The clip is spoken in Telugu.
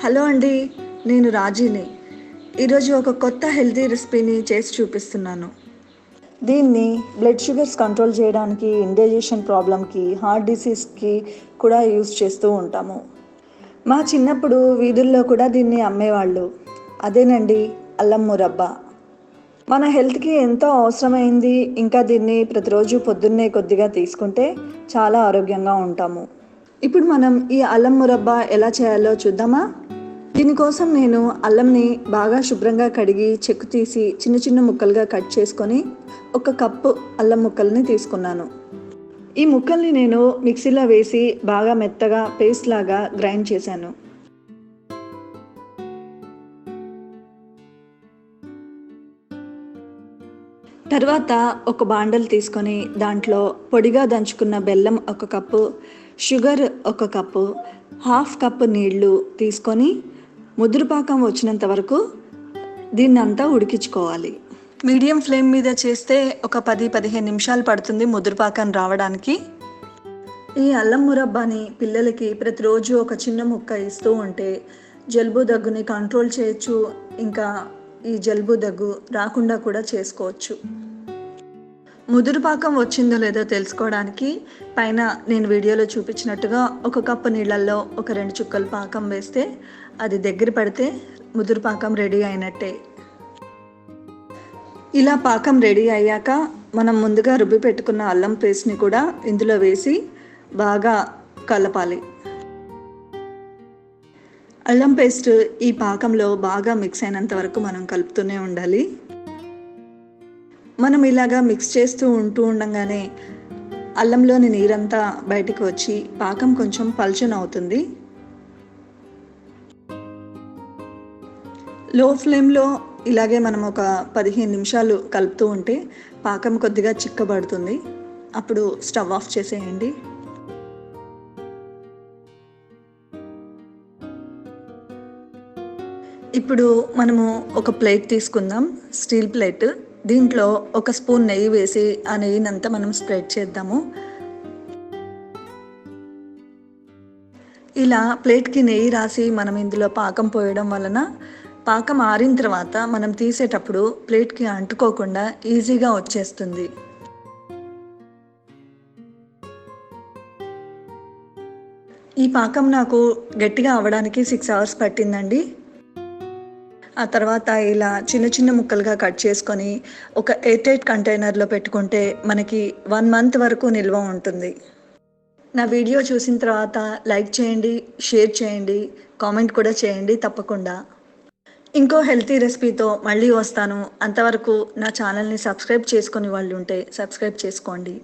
హలో అండి, నేను రాజీని. ఈరోజు ఒక కొత్త హెల్తీ రెసిపీని చేసి చూపిస్తున్నాను. దీన్ని బ్లడ్ షుగర్స్ కంట్రోల్ చేయడానికి, ఇండైజెషన్ ప్రాబ్లంకి, హార్ట్ డిసీజ్కి కూడా యూస్ చేస్తూ ఉంటాము. మా చిన్నప్పుడు వీధుల్లో కూడా దీన్ని అమ్మేవాళ్ళు. అదేనండి అల్లం మురబ్బా. మన హెల్త్కి ఎంతో అవసరమైంది. ఇంకా దీన్ని ప్రతిరోజు పొద్దున్నే కొద్దిగా తీసుకుంటే చాలా ఆరోగ్యంగా ఉంటాము. ఇప్పుడు మనం ఈ అల్లం మురబ్బా ఎలా చేయాలో చూద్దామా? దీనికోసం నేను అల్లంని బాగా శుభ్రంగా కడిగి చెక్కు తీసి చిన్న చిన్న ముక్కలుగా కట్ చేసుకొని 1 కప్పు అల్లం ముక్కల్ని తీసుకున్నాను. ఈ ముక్కల్ని నేను మిక్సీలో వేసి బాగా మెత్తగా పేస్ట్ లాగా గ్రైండ్ చేశాను. తర్వాత ఒక బాండల్ తీసుకొని దాంట్లో పొడిగా దంచుకున్న బెల్లం 1 కప్పు, షుగర్ 1 కప్పు, 1/2 కప్పు నీళ్లు తీసుకొని ముదురుపాకం వచ్చినంత వరకు దీన్నంతా ఉడికించుకోవాలి. మీడియం ఫ్లేమ్ మీద చేస్తే ఒక 10-15 నిమిషాలు పడుతుంది ముదురుపాకం రావడానికి. ఈ అల్లం మురబ్బాని పిల్లలకి ప్రతిరోజు ఒక చిన్న ముక్క ఇస్తూ ఉంటే జలుబు దగ్గుని కంట్రోల్ చేయొచ్చు. ఇంకా ఈ జలుబు దగ్గు రాకుండా కూడా చేసుకోవచ్చు. ముదురుపాకం వచ్చిందో లేదో తెలుసుకోవడానికి పైన నేను వీడియోలో చూపించినట్టుగా 1 కప్పు నీళ్ళల్లో ఒక 2 చుక్కలు పాకం వేస్తే అది దగ్గర పడితే ముదురుపాకం రెడీ అయినట్టే. ఇలా పాకం రెడీ అయ్యాక మనం ముందుగా రుబ్బి పెట్టుకున్న అల్లం పేస్ట్ని కూడా ఇందులో వేసి బాగా కలపాలి. అల్లం పేస్ట్ ఈ పాకంలో బాగా మిక్స్ అయినంత వరకు మనం కలుపుతూనే ఉండాలి. మనం ఇలాగా మిక్స్ చేస్తూ ఉండగానే అల్లంలోని నీరంతా బయటికి వచ్చి పాకం కొంచెం పల్చనవుతుంది. లో ఫ్లేమ్లో ఇలాగే మనం ఒక 15 నిమిషాలు కలుపుతూ ఉంటే పాకం కొద్దిగా చిక్కబడుతుంది. అప్పుడు స్టవ్ ఆఫ్ చేసేయండి. ఇప్పుడు మనము ఒక ప్లేట్ తీసుకుందాం, స్టీల్ ప్లేట్. దీంట్లో 1 స్పూన్ నెయ్యి వేసి ఆ నెయ్యినంతా మనం స్ప్రెడ్ చేద్దాము. ఇలా ప్లేట్కి నెయ్యి రాసి మనం ఇందులో పాకం పోయడం వలన పాకం ఆరిన తర్వాత మనం తీసేటప్పుడు ప్లేట్కి అంటుకోకుండా ఈజీగా వచ్చేస్తుంది. ఈ పాకం నాకు గట్టిగా అవ్వడానికి 6 అవర్స్ పట్టిందండి. ఆ తర్వాత ఇలా చిన్న చిన్న ముక్కలుగా కట్ చేసుకొని ఒక ఎయిర్ కంటైనర్లో పెట్టుకుంటే మనకి 1 మంత్ వరకు నిల్వ ఉంటుంది. నా వీడియో చూసిన తర్వాత లైక్ చేయండి, షేర్ చేయండి, కామెంట్ కూడా చేయండి తప్పకుండా. ఇంకో హెల్తీ రెసిపీతో మళ్ళీ వస్తాను. అంతవరకు నా ఛానల్ని సబ్స్క్రైబ్ చేసుకుని వాళ్ళు ఉంటే సబ్స్క్రైబ్ చేసుకోండి.